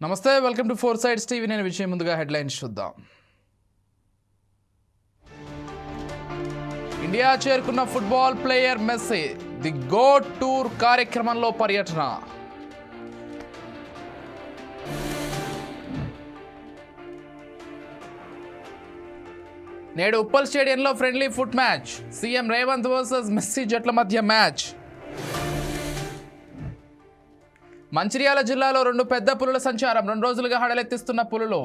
నమస్తే, welcome to four sides TV. నేను విషయం ముందుగా హెడ్లైన్స్ చూద్దాం. ఇండియా చేరుకున్న football player Messi the GOAT tour కార్యక్రమంలో పర్యటన. నేడు ఉప్పల్ స్టేడియంలో friendly foot match. CM Revanth versus Messi జట్ల మధ్య మ్యాచ్. మంచిర్యాల జిల్లాలో 2 పెద్ద పులుల సంచారం. 2 రోజులుగా హడలెత్తిస్తున్న పులులు.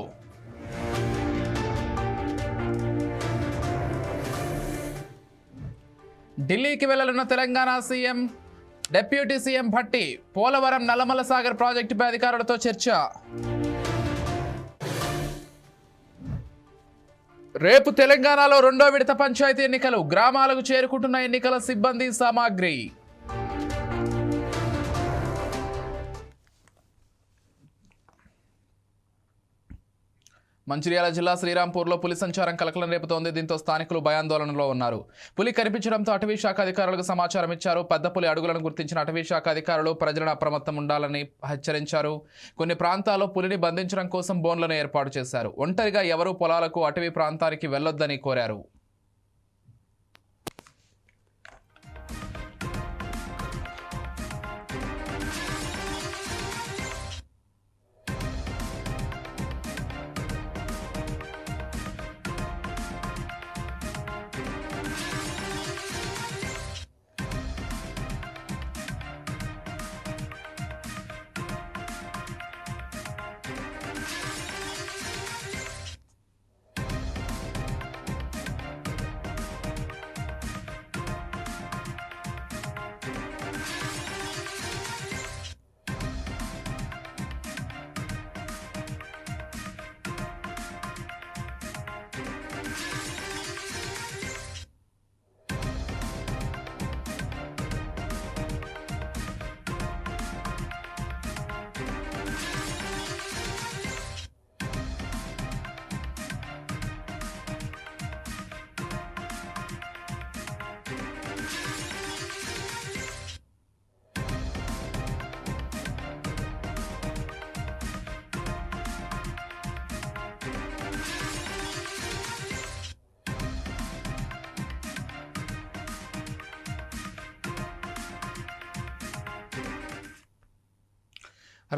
ఢిల్లీకి వెళ్లనున్న Telangana CM, deputy CM Bhatti. Polavaram Nallamala Sagar ప్రాజెక్టుపై అధికారులతో చర్చ. రేపు తెలంగాణలో 2వ విడత పంచాయతీ ఎన్నికలు. గ్రామాలకు చేరుకుంటున్న ఎన్నికల సిబ్బంది సామాగ్రి. మంచిర్యాల జిల్లా శ్రీరాంపూర్లో పులి సంచారం కలకలం రేపుతోంది. దీంతో స్థానికులు భయాందోళనలో ఉన్నారు. పులి కనిపించడంతో అటవీ శాఖ అధికారులకు సమాచారం ఇచ్చారు. పెద్ద పులి అడుగులను గుర్తించిన అటవీ శాఖ అధికారులు ప్రజలను అప్రమత్తం ఉండాలని హెచ్చరించారు. కొన్ని ప్రాంతాల్లో పులిని బంధించడం కోసం బోన్లను ఏర్పాటు చేశారు. ఒంటరిగా ఎవరూ పొలాలకు, అటవీ ప్రాంతానికి వెళ్లొద్దని కోరారు.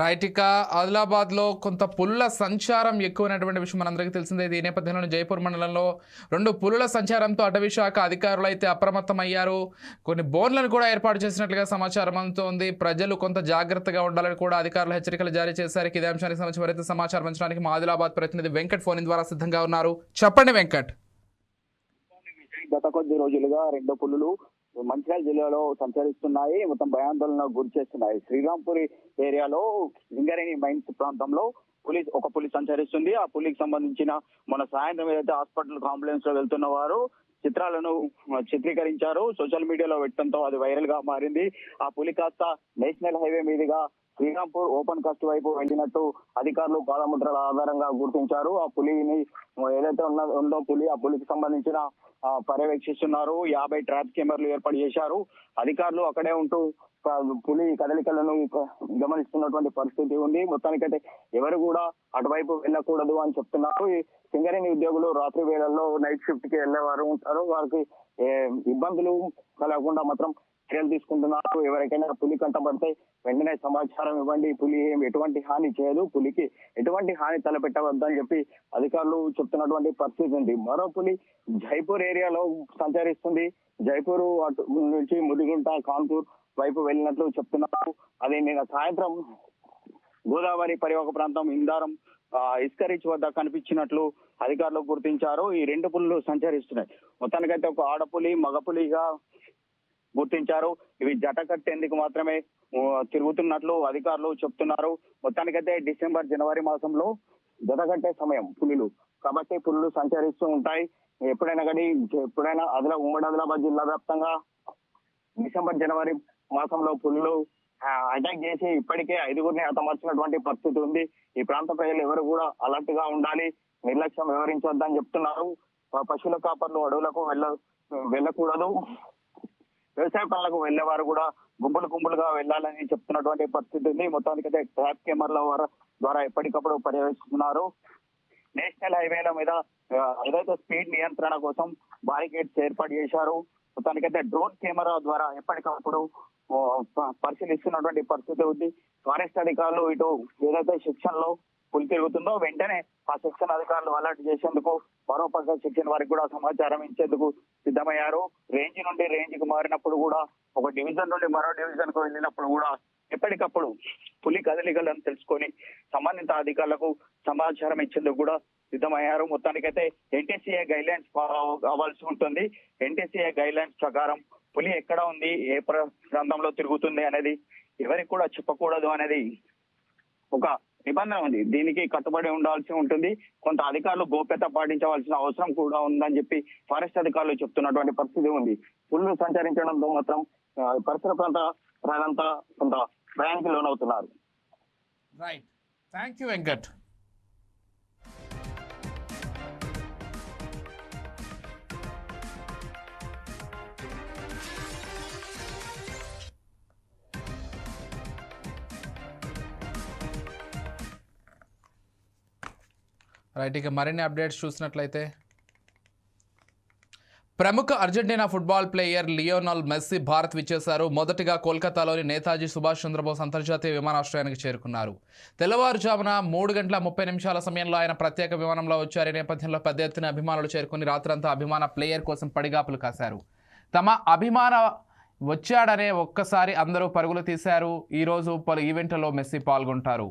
రైట్, ఇక ఆదిలాబాద్లో కొంత పులుల సంచారం ఎక్కువైనటువంటి విషయం మనందరికీ తెలిసిందే. ఈ నేపథ్యంలో జైపూర్ మండలంలో 2 పులుల సంచారంతో అటవీ శాఖ అధికారులు అయితే అప్రమత్తమయ్యారు. కొన్ని బోన్లను కూడా ఏర్పాటు చేసినట్లుగా సమాచారం అందుతోంది. ప్రజలు కొంత జాగ్రత్తగా ఉండాలని కూడా అధికారులు హెచ్చరికలు జారీ చేశారు. ఇదే అంశానికి సంబంధించి మరింత సమాచారం అందించడానికి మా ఆదిలాబాద్ ప్రతినిధి వెంకట్ ఫోన్ ద్వారా సిద్ధంగా ఉన్నారు. చెప్పండి వెంకట్. గత కొద్ది రోజులుగా 2 పులులు మంచిర్యాల జిల్లాలో సంచరిస్తున్నాయి. మొత్తం భయాందోళనకు గురి చేస్తున్నాయి. శ్రీరాంపూర్ ఏరియాలో లింగరేణి మైన్స్ ప్రాంతంలో ఒక పులి సంచరిస్తుంది. ఆ పులికి సంబంధించిన మన సాయంత్రం ఏదైతే హాస్పిటల్ కాంప్లెక్స్ లో వెళ్తున్న వారు చిత్రాలను చిత్రీకరించారు. సోషల్ మీడియాలో పెట్టడంతో అది వైరల్ గా మారింది. ఆ పులి కాస్త నేషనల్ హైవే మీదుగా శ్రీరాంపూర్ ఓపెన్ కాస్ట్ వైపు వెళ్ళినట్టు అధికారులు పాదముద్రల ఆధారంగా గుర్తించారు. ఆ పులిని ఏదైతే ఉందో పులి, ఆ పులికి సంబంధించిన పర్యవేక్షిస్తున్నారు. 50 ట్రాప్ కెమెరాలు ఏర్పాటు చేశారు. అధికారులు అక్కడే ఉంటూ పులి కదలికలను గమనిస్తున్నటువంటి పరిస్థితి ఉంది. మొత్తానికైతే ఎవరు కూడా అటువైపు వెళ్ళకూడదు అని చెప్తున్నారు. ఈ సింగరేణి ఉద్యోగులు రాత్రి వేళల్లో నైట్ షిఫ్ట్ కి వెళ్లేవారు ఉంటారు. వారికి ఇబ్బందులు కలగకుండా మాత్రం చర్యలు తీసుకుంటున్నారు. ఎవరికైనా పులి కంటపడితే వెంటనే సమాచారం ఇవ్వండి. పులి ఎటువంటి హాని చేయదు, పులికి ఎటువంటి హాని తలపెట్టవద్దని చెప్పి అధికారులు చెప్తున్నటువంటి పరిస్థితి ఉంది. మరో పులి జైపూర్ ఏరియాలో సంచరిస్తుంది. జైపూర్ అటు నుంచి ముదిగుంట, కాన్పూర్ వైపు వెళ్ళినట్లు చెప్తున్నారు. అది నిన్న సాయంత్రం గోదావరి పరివాహక ప్రాంతం ఇందారం ఇసుక రీచ్ వద్ద కనిపించినట్లు అధికారులు గుర్తించారు. ఈ 2 పులులు సంచరిస్తున్నాయి. మొత్తానికైతే ఒక ఆడపులి, మగపులిగా గుర్తించారు. ఇవి జట కట్టేందుకు మాత్రమే తిరుగుతున్నట్లు అధికారులు చెప్తున్నారు. మొత్తానికైతే డిసెంబర్, జనవరి మాసంలో జత కట్టే సమయం పులులు కాబట్టి పులులు సంచరిస్తూ ఉంటాయి. ఎప్పుడైనా ఉమ్మడి ఆదిలాబాద్ జిల్లా వ్యాప్తంగా డిసెంబర్, జనవరి మాసంలో పులులు అటాక్ చేసి ఇప్పటికే 5గురిని హతమార్చినటువంటి పరిస్థితి ఉంది. ఈ ప్రాంత ప్రజలు ఎవరు కూడా అలర్ట్ గా ఉండాలి, నిర్లక్ష్యం వ్యవహరించొద్దని చెప్తున్నారు. పశువుల కాపర్లు అడవులకు వెళ్ళకూడదు. వ్యవసాయ పనులకు వెళ్లే వారు కూడా గుంపులుగా వెళ్లాలని చెప్తున్నటువంటి పరిస్థితి ఉంది. మొత్తానికైతే ట్రాప్ కెమెరాల ద్వారా ఎప్పటికప్పుడు పర్యవేక్షిస్తున్నారు. నేషనల్ హైవేల మీద ఏదైతే స్పీడ్ నియంత్రణ కోసం బారికేడ్స్ ఏర్పాటు చేశారు. మొత్తానికైతే డ్రోన్ కెమెరా ద్వారా ఎప్పటికప్పుడు పరిశీలిస్తున్నటువంటి పరిస్థితి ఉంది. ఫారెస్ట్ అధికారులు ఇటు ఏదైతే సెక్షన్ లో పులి తిరుగుతుందో వెంటనే ఆ సెక్షన్ అధికారులు అలర్ట్ చేసేందుకు, మరోపక్క సెక్షన్ వారికి కూడా సమాచారం ఇచ్చేందుకు సిద్ధమయ్యారు. రేంజ్ నుండి రేంజ్ కు మారినప్పుడు కూడా, ఒక డివిజన్ నుండి మరో డివిజన్ కు వెళ్ళినప్పుడు కూడా ఎప్పటికప్పుడు పులి కదలికలను తెలుసుకొని సంబంధిత అధికారులకు సమాచారం ఇచ్చేందుకు కూడా సిద్ధమయ్యారు. మొత్తానికైతే ఎన్టీసీఏ గైడ్ లైన్స్ ఫాలో అవ్వాల్సి ఉంటుంది. ఎన్టీసీఏ గైడ్ లైన్స్ ప్రకారం పులి ఎక్కడ ఉంది, ఏ ప్రాంతంలో తిరుగుతుంది అనేది ఎవరికి కూడా చెప్పకూడదు అనేది ఒక నిబంధన ఉంది. దీనికి కట్టుబడి ఉండాల్సి ఉంటుంది. కొంత అధికారులు గోప్యత పాటించవలసిన అవసరం కూడా ఉందని చెప్పి ఫారెస్ట్ అధికారులు చెప్తున్నటువంటి పరిస్థితి ఉంది. పులులు సంచరించడంతో మాత్రం పరిసర ప్రాంత ప్రజలంతా కొంత భయానికి లోనవుతున్నారు. Right, thank you Venkat. Right, ఇక మరిన్ని అప్డేట్స్ చూసినట్లయితే ప్రముఖ Argentina football player Lionel Messi Bharat విచ్చేశారు. మొదటిగా కోల్కతాలోని నేతాజీ సుభాష్ చంద్రబోస్ అంతర్జాతీయ విమానాశ్రయానికి చేరుకున్నారు. తెల్లవారుజామున 3:30 సమయంలో ఆయన ప్రత్యేక విమానంలో వచ్చారు. ఈ నేపథ్యంలో పెద్ద ఎత్తున అభిమానులు చేరుకుని రాత్రంతా అభిమాన ప్లేయర్ కోసం పడిగాపులు కాశారు. తమ అభిమాన వచ్చాడనే ఒక్కసారి అందరూ పరుగులు తీశారు. ఈరోజు పలు ఈవెంట్లలో మెస్సీ పాల్గొంటారు.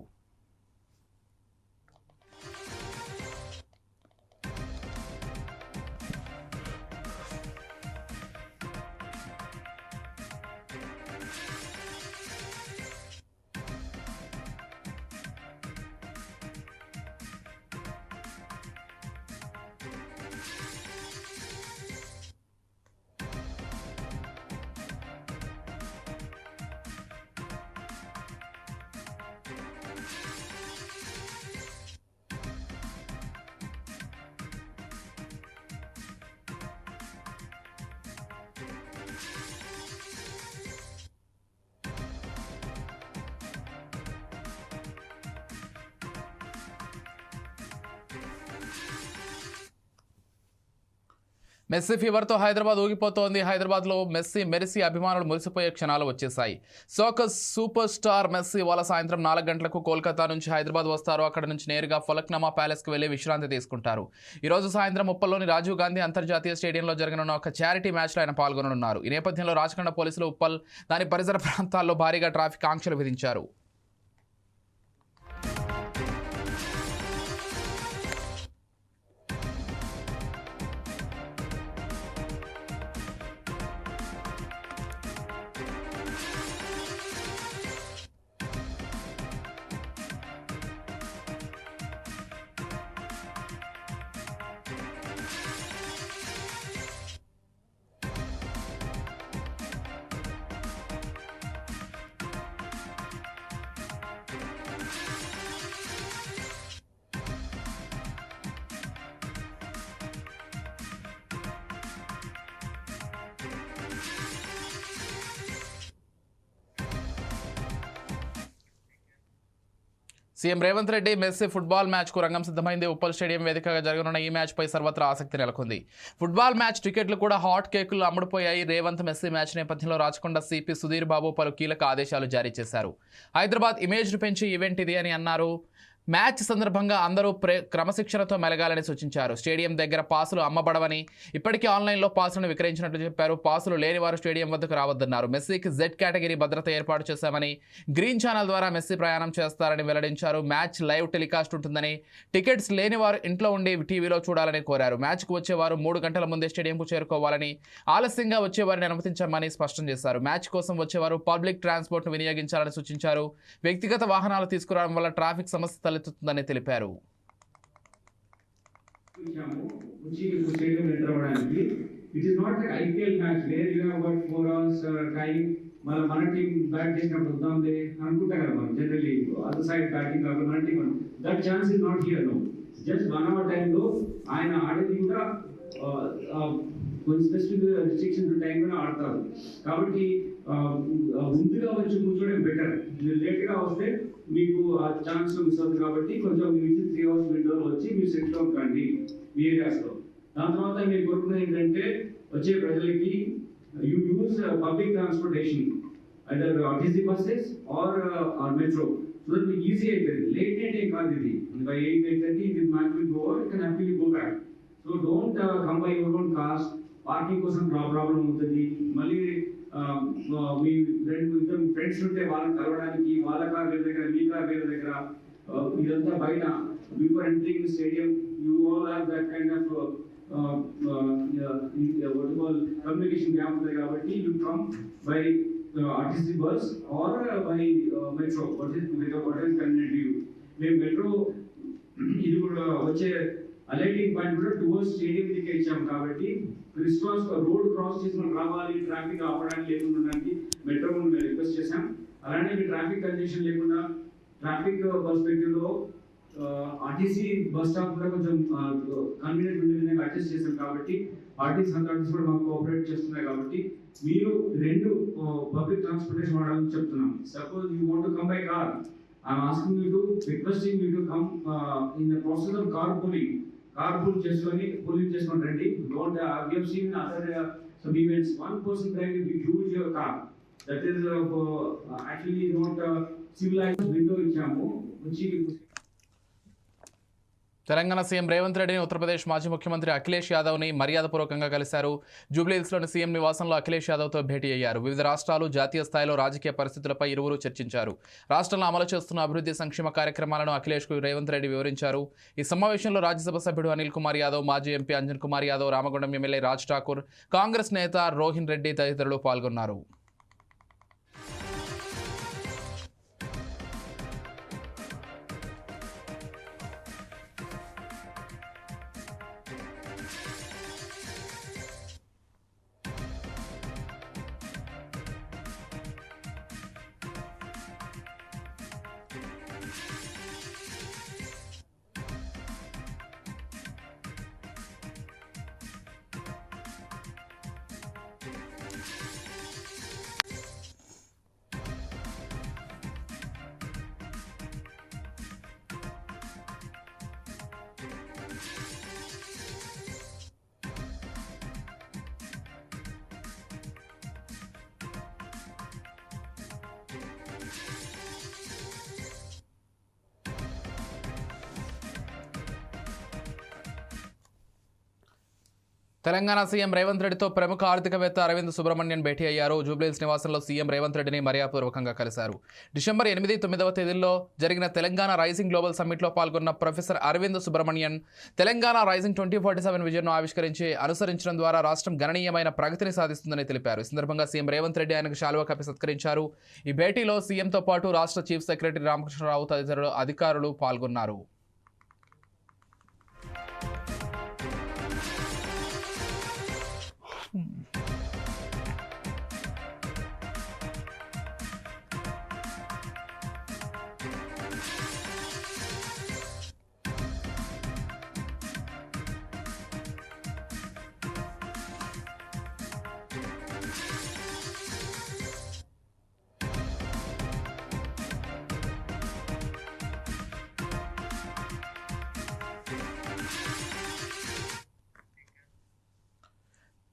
మెస్సీ ఫీవర్తో హైదరాబాద్ ఊగిపోతోంది. హైదరాబాద్లో మెస్సీ అభిమానులు మురిసిపోయే క్షణాలు వచ్చేశాయి. సోకర్ సూపర్ స్టార్ మెస్సీ ఇవాళ సాయంత్రం 4 గంటలకు కోల్కతా నుంచి హైదరాబాద్ వస్తారు. అక్కడ నుంచి నేరుగా ఫలక్నామా ప్యాలెస్కి వెళ్లి విశ్రాంతి తీసుకుంటారు. ఈరోజు సాయంత్రం ఉప్పల్లోని రాజీవ్ గాంధీ అంతర్జాతీయ స్టేడియంలో జరగనున్న ఒక చారిటీ మ్యాచ్లో ఆయన పాల్గొననున్నారు. ఈ నేపథ్యంలో రాచకొండ పోలీసులు ఉప్పల్ దాని పరిసర ప్రాంతాల్లో భారీగా ట్రాఫిక్ ఆంక్షలు విధించారు. CM Revanth Reddy Messi football మ్యాచ్కు రంగం సిద్ధమైంది. ఉప్పల్ స్టేడియం వేదికగా జరగనున్న ఈ మ్యాచ్పై సర్వత్రా ఆసక్తి నెలకొంది. ఫుట్బాల్ మ్యాచ్ టికెట్లు కూడా హాట్ కేకులు అమ్ముడుపోయాయి. రేవంత్ మెస్సీ మ్యాచ్ నేపథ్యంలో రాచకొండ సిపి సుధీర్ బాబు పలు కీలక ఆదేశాలు జారీ చేశారు. హైదరాబాద్ ఇమేజ్ను పెంచి ఈవెంట్ ఇది అని అన్నారు. మ్యాచ్ సందర్భంగా అందరూ క్రమశిక్షణతో మెలగాలని సూచించారు. స్టేడియం దగ్గర పాసులు అమ్మబడవని, ఇప్పటికీ ఆన్లైన్లో పాసులను విక్రయించినట్లు చెప్పారు. పాసులు లేని వారు స్టేడియం వద్దకు రావద్దన్నారు. మెస్సీకి జెడ్ కేటగిరీ భద్రత ఏర్పాటు చేశామని, గ్రీన్ ఛానల్ ద్వారా మెస్సీ ప్రయాణం చేస్తారని వెల్లడించారు. మ్యాచ్ లైవ్ టెలికాస్ట్ ఉంటుందని, టికెట్స్ లేని వారు ఇంట్లో ఉండి టీవీలో చూడాలని కోరారు. మ్యాచ్కు వచ్చేవారు 3 గంటల ముందే స్టేడియంకు చేరుకోవాలని, ఆలస్యంగా వచ్చేవారిని అనుమతించమని స్పష్టం చేశారు. మ్యాచ్ కోసం వచ్చేవారు పబ్లిక్ ట్రాన్స్పోర్ట్ను వినియోగించాలని సూచించారు. వ్యక్తిగత వాహనాలు తీసుకురావడం వల్ల ట్రాఫిక్ సమస్య తలెత్తుతుందని తెలిపారు. It is not like IPL match where you have got 4 hours time. మన టీం బ్యాట్ చేసినప్పుడు వద్దాంలే అనుకుంటారు కదా మనం జనరల్లీ అదర్ సైడ్ బ్యాటింగ్ కావాలి మన team. That chance is not here no. Just 1 hour టైంలో ఆయన ఆడేది కూడా కొన్ని స్పెసిఫిక్ రిస్ట్రిక్షన్స్ టైంలో ఆడతారు. కాబట్టి ముందుగా వచ్చి కూర్చోవడం బెటర్. మీరు లేట్గా వస్తే మీకు ఆ ఛాన్స్ మిస్ అవుతుంది. కాబట్టి కొంచెం మీరు 3 hours విండోలో వచ్చి మీరు సెటిల్ అవుతారండి మీ ఏరియాస్లో. దాని తర్వాత మీరు కోరుకునేది ఏంటంటే వచ్చే ప్రజలకి you use public transportation, either RTC buses or metro. So that మీకు ఈజీ అవుతుంది. లేట్ నైట్ ఏం కాదు ఇది. బై 8:30 ఇది match will go, you can happily go back. So don't come by your own cars. Parking కోసం problem ఉంటుంది. మళ్ళీ మీ ఇద్దరు ఫ్రెండ్స్ ఉంటే వాళ్ళని కలవడానికి వాళ్ళ కార్ వేరే దగ్గర, మీ కార్ వేరే దగ్గర, ఇదంతా బయట before entering stadium you all have that kind of communication gap ఉంది. కాబట్టి you come by RTC bus or by metro, what is convenient you. మేము మెట్రో ఇది కూడా వచ్చే అలైటింగ్ పాయింట్ కూడా టువర్డ్స్ స్టేడియం దిక్కే ఇచ్చాము. కాబట్టి క్రిస్మస్ రోడ్ క్రాస్ చేసి మనం రావాలి, ట్రాఫిక్ ఆపడానికి లేకుండా ఉండడానికి మెట్రో మేము రిక్వెస్ట్ చేశాం. అలానే మీ ట్రాఫిక్ కంజెషన్ లేకుండా ట్రాఫిక్ పర్స్పెక్టివ్ లో ఆర్టీసీ బస్ స్టాప్ కూడా కొంచెం కన్వీనియంట్ ఉండే విధంగా అడ్జస్ట్ చేశాం. కాబట్టి ఆర్టీసీ అథారిటీస్ కూడా మాకు కోఆపరేట్ చేస్తున్నాయి. కాబట్టి మీరు 2 పబ్లిక్ ట్రాన్స్పోర్టేషన్ వాడాలని చెప్తున్నాం. Suppose you want to come by car, I'm asking you to requesting you to come in the process of car pooling. Car pool చేసుకొని పూలింగ్ చేసుకొని రండి. Don't we have seen other some events, one person driving a huge car, that is actually not civilized window ఇచ్చాము. వచ్చి Telangana CM Revanth రెడ్డిని ఉత్తరప్రదేశ్ మాజీ ముఖ్యమంత్రి అఖిలేష్ యాదవ్ని మర్యాదపూర్వకంగా కలిశారు. జూబ్లీహిల్స్లోని సీఎం నివాసంలో అఖిలేష్ యాదవ్తో భేటీ అయ్యారు. వివిధ రాష్ట్రాలు, జాతీయ స్థాయిలో రాజకీయ పరిస్థితులపై ఇరువురు చర్చించారు. రాష్ట్రంలో అమలు చేస్తున్న అభివృద్ధి సంక్షేమ కార్యక్రమాలను అఖిలేష్కు రేవంత్ రెడ్డి వివరించారు. ఈ సమావేశంలో రాజ్యసభ సభ్యుడు అనిల్ కుమార్ యాదవ్, మాజీ ఎంపీ అంజన్ కుమార్ యాదవ్, రామగుండం ఎమ్మెల్యే రాజ్ ఠాకూర్, కాంగ్రెస్ నేత రోహిన్ రెడ్డి తదితరులు పాల్గొన్నారు. తెలంగాణ సీఎం రేవంత్ రెడ్డితో ప్రముఖ ఆర్థికవేత్త అరవింద్ సుబ్రహ్మణ్యన్ భేటీ అయ్యారు. జూబ్లీహిల్స్ నివాసంలో సీఎం రేవంత్ రెడ్డిని మర్యాదపూర్వకంగా కలిశారు. డిసెంబర్ 8, 9వ తేదీల్లో జరిగిన తెలంగాణ రైజింగ్ గ్లోబల్ సమ్మిట్లో పాల్గొన్న ప్రొఫెసర్ అరవింద్ సుబ్రహ్మణ్యన్ తెలంగాణ రైజింగ్ 2047 విజన్ను ఆవిష్కరించి అనుసరించడం ద్వారా రాష్ట్రం గణనీయమైన ప్రగతిని సాధిస్తుందని తెలిపారు. ఈ సందర్భంగా సీఎం రేవంత్ రెడ్డి ఆయనకు శాలువా కప్పి సత్కరించారు. ఈ భేటీలో సీఎంతో పాటు రాష్ట్ర చీఫ్ సెక్రటరీ రామకృష్ణరావు తదితర అధికారులు పాల్గొన్నారు.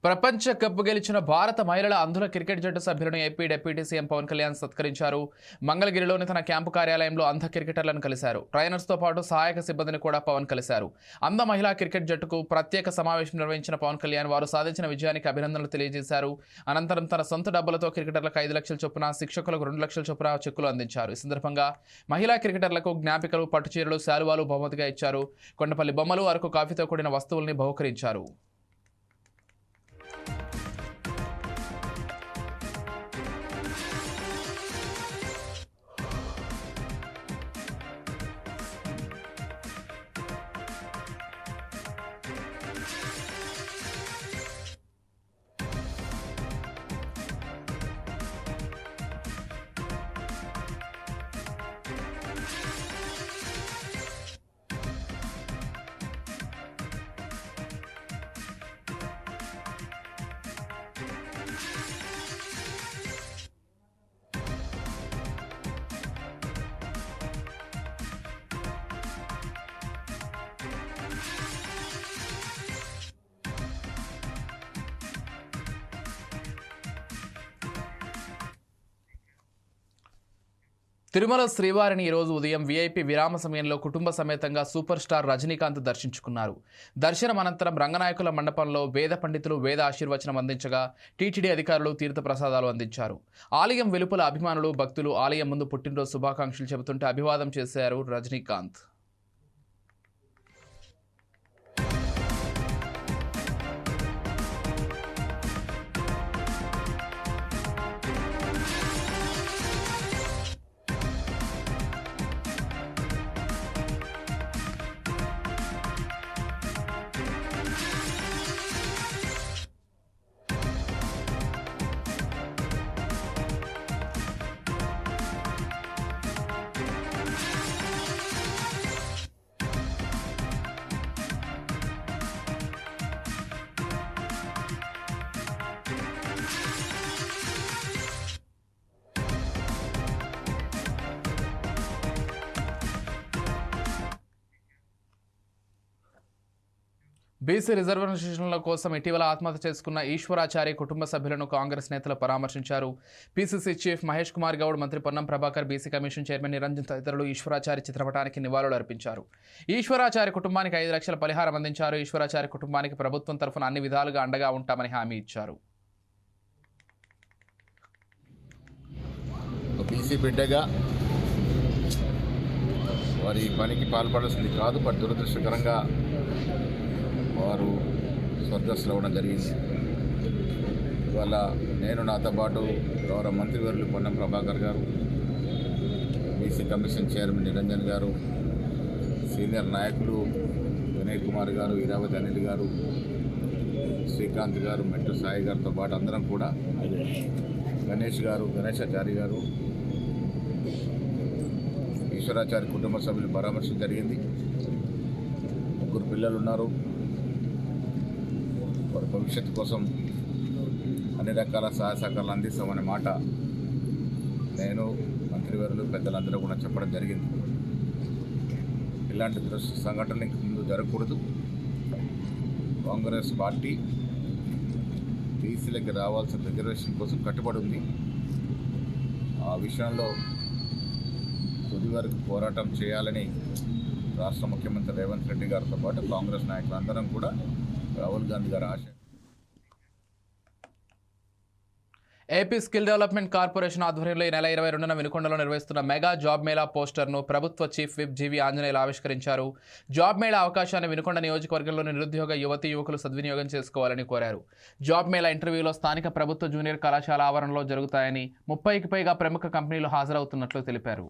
ప్రపంచ కప్ గెలిచిన భారత మహిళల అంధుల క్రికెట్ జట్టు సభ్యులను AP deputy CM Pawan Kalyan సత్కరించారు. మంగళగిరిలోని తన క్యాంపు కార్యాలయంలో అంధ క్రికెటర్లను కలిశారు. ట్రైనర్స్తో పాటు సహాయక సిబ్బందిని కూడా పవన్ కలిశారు. అంధ మహిళా క్రికెట్ జట్టుకు ప్రత్యేక సమావేశం నిర్వహించిన పవన్ కళ్యాణ్ వారు సాధించిన విజయానికి అభినందనలు తెలియజేశారు. అనంతరం తన సొంత డబ్బులతో క్రికెటర్లకు 5 లక్షల చొప్పున, శిక్షకులకు 2 లక్షల చొప్పున చెక్కులు అందించారు. ఈ సందర్భంగా మహిళా క్రికెటర్లకు జ్ఞాపికలు, పట్టుచీరలు, శాలువాలు బహుమతిగా ఇచ్చారు. కొండపల్లి బొమ్మలు, అరకు కాఫీతో కూడిన వస్తువుల్ని బహుకరించారు. తిరుమల శ్రీవారిని ఈరోజు ఉదయం వీఐపీ విరామ సమయంలో కుటుంబ సమేతంగా సూపర్ స్టార్ రజనీకాంత్ దర్శించుకున్నారు. దర్శనం అనంతరం రంగనాయకుల మండపంలో వేద పండితులు వేద ఆశీర్వచనం అందించగా టీటీడీ అధికారులు తీర్థ ప్రసాదాలు అందించారు. ఆలయం వెలుపల అభిమానులు భక్తులు ఆలయం ముందు పుట్టినరోజు శుభాకాంక్షలు చెబుతుంటే అభివాదం చేశారు రజనీకాంత్. బీసీ రిజర్వేషన్ల కోసం ఇటీవల ఆత్మహత్య చేసుకున్న ఈశ్వరాచారి కుటుంబ సభ్యులను కాంగ్రెస్ నేతలు పరామర్శించారు. పీసీసీ చీఫ్ మహేష్ కుమార్ గౌడ్, మంత్రి Ponnam Prabhakar, BC commission chairman Niranjan తదితరులు ఈశ్వరాచారి చిత్రపటానికి నివాళులు అర్పించారు. ఈశ్వరాచారి కుటుంబానికి 5 లక్షల పరిహారం అందించారు. ఈశ్వరాచారి కుటుంబానికి ప్రభుత్వం తరఫున అన్ని విధాలుగా అండగా ఉంటామని హామీ ఇచ్చారు. బీసీ బిడ్డగా వారి పనికి పాల్పడాల్సింది కాదు, బట్ దురదృష్టకరంగా వారు స్వర్గస్థులు అవ్వడం జరిగింది. ఇవాళ నేను నాతో పాటు గౌరవ మంత్రివర్యులు పొన్నం ప్రభాకర్ గారు, బీసీ కమిషన్ చైర్మన్ నిరంజన్ గారు, సీనియర్ నాయకులు వినయ్ కుమార్ గారు, ఇరావతి అనిల్ గారు, శ్రీకాంత్ గారు, మెట్టు సాయి గారితో పాటు అందరం కూడా గణేష్ గారు, గణేశాచారి గారు, ఈశ్వరాచారి కుటుంబ సభ్యులు పరామర్శ జరిగింది. 3 పిల్లలు ఉన్నారు. వారి భవిష్యత్తు కోసం అన్ని రకాల సహాయ సహకారాలు అందిస్తామనే మాట నేను, మంత్రివర్యులు, పెద్దలందరూ కూడా చెప్పడం జరిగింది. ఇలాంటి సంఘటనలు ఇంక ముందు జరగకూడదు. కాంగ్రెస్ పార్టీ బీసీలకి రావాల్సిన రిజర్వేషన్ కోసం కట్టుబడి ఉంది. ఆ విషయంలో తుది వరకు పోరాటం చేయాలని రాష్ట్ర ముఖ్యమంత్రి రేవంత్ రెడ్డి గారితో పాటు కాంగ్రెస్ నాయకులందరం కూడా రాహుల్ గాంధీ గారి ఆశ. ఏపీ స్కిల్ డెవలప్మెంట్ కార్పొరేషన్ ఆధ్వర్యంలో ఈ నెల 22న వినుకొండలో నిర్వహిస్తున్న మెగా జాబ్ మేళా పోస్టర్ను ప్రభుత్వ చీఫ్ విప్ జీవి ఆంజనేయులు ఆవిష్కరించారు. జాబ్ మేళా అవకాశాన్ని వినుకొండ నియోజకవర్గంలోని నిరుద్యోగ యువకులు సద్వినియోగం చేసుకోవాలని కోరారు. జాబ్ మేళా ఇంటర్వ్యూలో స్థానిక ప్రభుత్వ జూనియర్ కళాశాల ఆవరణలో జరుగుతాయని 30కి పైగా ప్రముఖ కంపెనీలు హాజరవుతున్నట్లు తెలిపారు.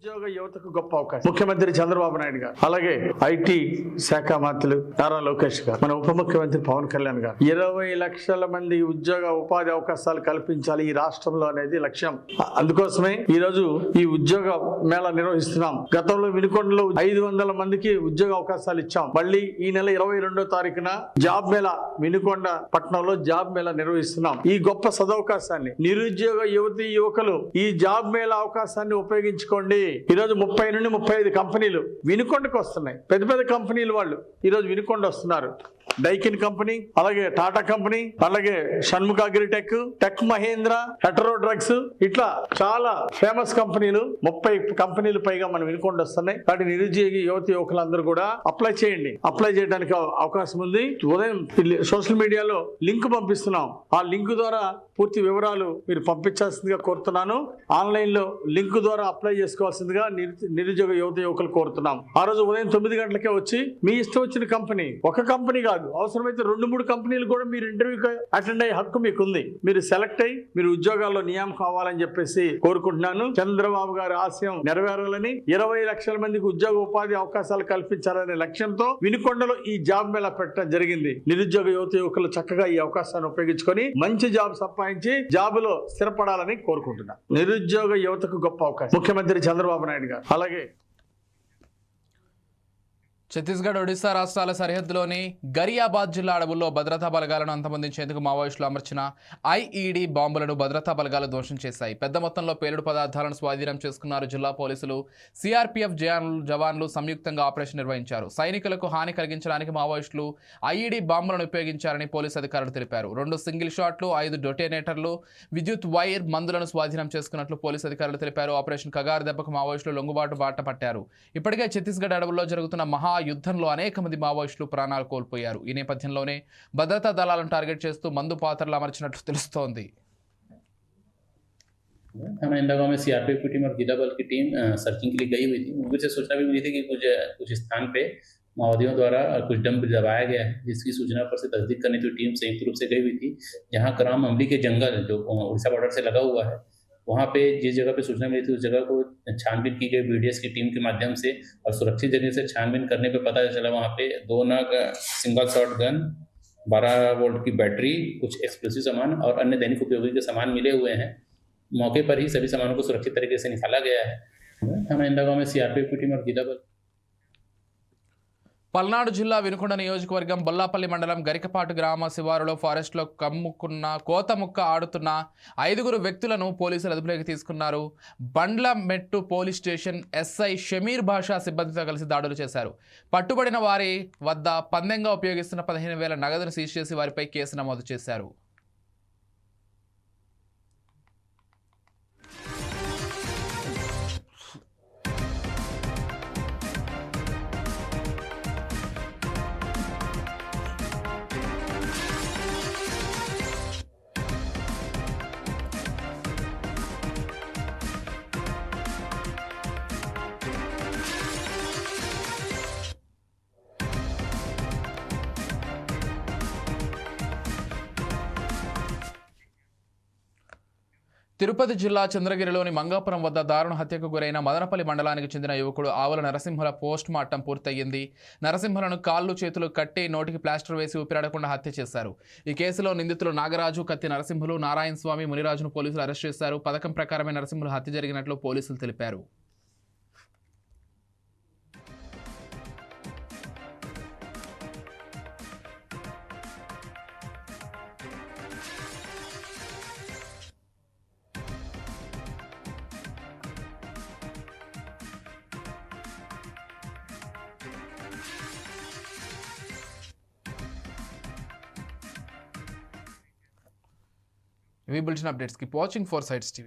ఉద్యోగ యువతకు గొప్ప అవకాశం. ముఖ్యమంత్రి చంద్రబాబు నాయుడు గారు, అలాగే ఐటీ శాఖ మంత్రులు నారా లోకేష్ గారు, మన ఉప ముఖ్యమంత్రి పవన్ కళ్యాణ్ గారు 20 లక్షల మంది ఉద్యోగ ఉపాధి అవకాశాలు కల్పించాలి ఈ రాష్ట్రంలో అనేది లక్ష్యం. అందుకోసమే ఈ రోజు ఈ ఉద్యోగ మేళా నిర్వహిస్తున్నాం. గతంలో వినుకొండలో 500 మందికి ఉద్యోగ అవకాశాలు ఇచ్చాం. మళ్ళీ ఈ నెల 22వ తారీఖున జాబ్ మేళా వినుకొండ పట్టణంలో జాబ్ మేళా నిర్వహిస్తున్నాం. ఈ గొప్ప సదవకాశాన్ని నిరుద్యోగ యువకులు ఈ జాబ్ మేళా అవకాశాన్ని ఉపయోగించుకోండి. ఈ రోజు 30 నుండి 35 కంపెనీలు వినుకొండకు వస్తున్నాయి. పెద్ద పెద్ద కంపెనీలు వాళ్ళు ఈ రోజు వినుకొండ వస్తున్నారు. డైకిన్ కంపెనీ, అలాగే టాటా కంపెనీ, అలాగే Shanmukha agritech, tech Mahindra, Hetero drugs, ఇట్లా చాలా ఫేమస్ కంపెనీలు 30 కంపెనీలు పైగా మనం వినుకొండ వస్తున్నాయి. కాబట్టి నిరుద్యోగి యువకులందరూ కూడా అప్లై చేయండి. అప్లై చేయడానికి అవకాశం ఉంది. ఉదయం సోషల్ మీడియాలో లింక్ పంపిస్తున్నాం. ఆ లింక్ ద్వారా పూర్తి వివరాలు మీరు పంపించాల్సిందిగా కోరుతున్నాను. ఆన్లైన్ లో లింక్ ద్వారా అప్లై చేసుకోవాల్సిందిగా నిరుద్యోగ యువకులు కోరుతున్నాం. ఆ రోజు ఉదయం 9 గంటలకే వచ్చి మీ ఇష్టం వచ్చిన కంపెనీ, ఒక కంపెనీ కాదు, అవసరమైతే 2-3 కంపెనీలు కూడా మీరు ఇంటర్వ్యూకి అటెండ్ అయ్యే హక్కు మీకు ఉంది. మీరు సెలెక్ట్ అయ్యి మీరు ఉద్యోగాల్లో నియామకం కావాలని చెప్పేసి కోరుకుంటున్నాను. చంద్రబాబు గారి ఆశయం నెరవేరాలని, 20 లక్షల మందికి ఉద్యోగ ఉపాధి అవకాశాలు కల్పించాలనే లక్ష్యంతో వినుకొండలో ఈ జాబ్ మేళా పెట్టడం జరిగింది. నిరుద్యోగ యువకులు చక్కగా ఈ అవకాశాన్ని ఉపయోగించుకొని మంచి జాబ్ సంపాదించి జాబులో స్థిరపడాలని కోరుకుంటున్నాను. నిరుద్యోగ యువతకు గొప్ప అవకాశం. ముఖ్యమంత్రి చంద్రబాబు నాయుడు గారు, అలాగే ఛత్తీస్గఢ్ ఒడిశా రాష్ట్రాల సరిహద్దులోని గరియాబాద్ జిల్లా అడవుల్లో భద్రతా బలగాలను అంతమొందించేందుకు మావోయిస్టులు అమర్చిన ఐఈడీ బాంబులను భద్రతా బలగాలు ధ్వంసం చేశాయి. పెద్ద మొత్తంలో పేలుడు పదార్థాలను స్వాధీనం చేసుకున్నారు. జిల్లా పోలీసులు, సిఆర్పీఎఫ్ జవాన్లు సంయుక్తంగా ఆపరేషన్ నిర్వహించారు. సైనికులకు హాని కలిగించడానికి మావోయిస్టులు ఐఈడీ బాంబులను ఉపయోగించారని పోలీసు అధికారులు తెలిపారు. 2 సింగిల్ షాట్లు, 5 డొటేనేటర్లు, విద్యుత్ వైర్, మందులను స్వాధీనం చేసుకున్నట్లు పోలీసు అధికారులు తెలిపారు. ఆపరేషన్ కగారు దెబ్బకు మావోయిస్టులు లొంగుబాటు బాట పట్టారు. ఇప్పటికే ఛత్తీస్గఢ్ అడవుల్లో జరుగుతున్న మహా యుద్ధంలో అనేక మంది మావోయిస్టులు ప్రాణాలు కోల్పోయారు. ఈ నేపథ్యంలోనే భద్రతా దళాలను టార్గెట్ చేస్తూ మందు పాత్రలు అమర్చినట్లు తెలుస్తోంది. थाना इंदा गांव में सीआरपीएफ की टीम और गिला बल की टीम सर्चिंग के लिए गई हुई थी। उनको से सूचना भी मिली थी कि कुछ स्थान पे माओवादियों द्वारा कुछ डंप दबाया गया है, जिसकी सूचना पर से तस्दीक करने की टीम संयुक्त रूप से गई हुई थी। जहां कराम अमली के जंगल जो उड़ीसा बॉर्डर से लगा हुआ है, वहाँ पे जिस जगह पे सूचना मिली थी उस जगह को छानबीन की गई बीडीएस की टीम के माध्यम से, और सुरक्षित जगह से छानबीन करने पे पता चला वहाँ पे 2 नग सिंगल शॉट गन, 12 वोल्ट की बैटरी, कुछ एक्सप्लोसिव सामान और अन्य दैनिक उपयोगी के सामान मिले हुए हैं। मौके पर ही सभी सामानों को सुरक्षित तरीके से निकाला गया है। थाना इंदा गांव में सीआरपीएफ की टीम और गिला बल పల్నాడు జిల్లా వినుకొండ నియోజకవర్గం బొల్లాపల్లి మండలం గరికపాటు గ్రామ శివారులో ఫారెస్ట్లో కమ్ముకున్న కోతముక్క ఆడుతున్న 5 వ్యక్తులను పోలీసులు అదుపులోకి తీసుకున్నారు. బండ్లమెట్టు పోలీస్ స్టేషన్ ఎస్ఐ షమీర్ భాషా సిబ్బందితో కలిసి దాడులు చేశారు. పట్టుబడిన వారి వద్ద పందెంగా ఉపయోగిస్తున్న 15,000 నగదును సీజ్ చేసి వారిపై కేసు నమోదు చేశారు. తిరుపతి జిల్లా చంద్రగిరిలోని మంగాపురం వద్ద దారుణ హత్యకు గురైన మదనపల్లి మండలానికి చెందిన యువకుడు ఆవుల నరసింహుల పోస్ట్ మార్టం పూర్తయింది. నరసింహులను కాళ్ళు చేతులు కట్టి నోటికి ప్లాస్టర్ వేసి ఊపిరాడకుండా హత్య చేశారు. ఈ కేసులో నిందితులు నాగరాజు, కత్తి నరసింహులు, నారాయణ స్వామి, మునిరాజును పోలీసులు అరెస్ట్ చేశారు. పథకం ప్రకారమే నరసింహులు హత్య జరిగినట్లు పోలీసులు తెలిపారు. We built an updates. Keep watching 4 Sides TV.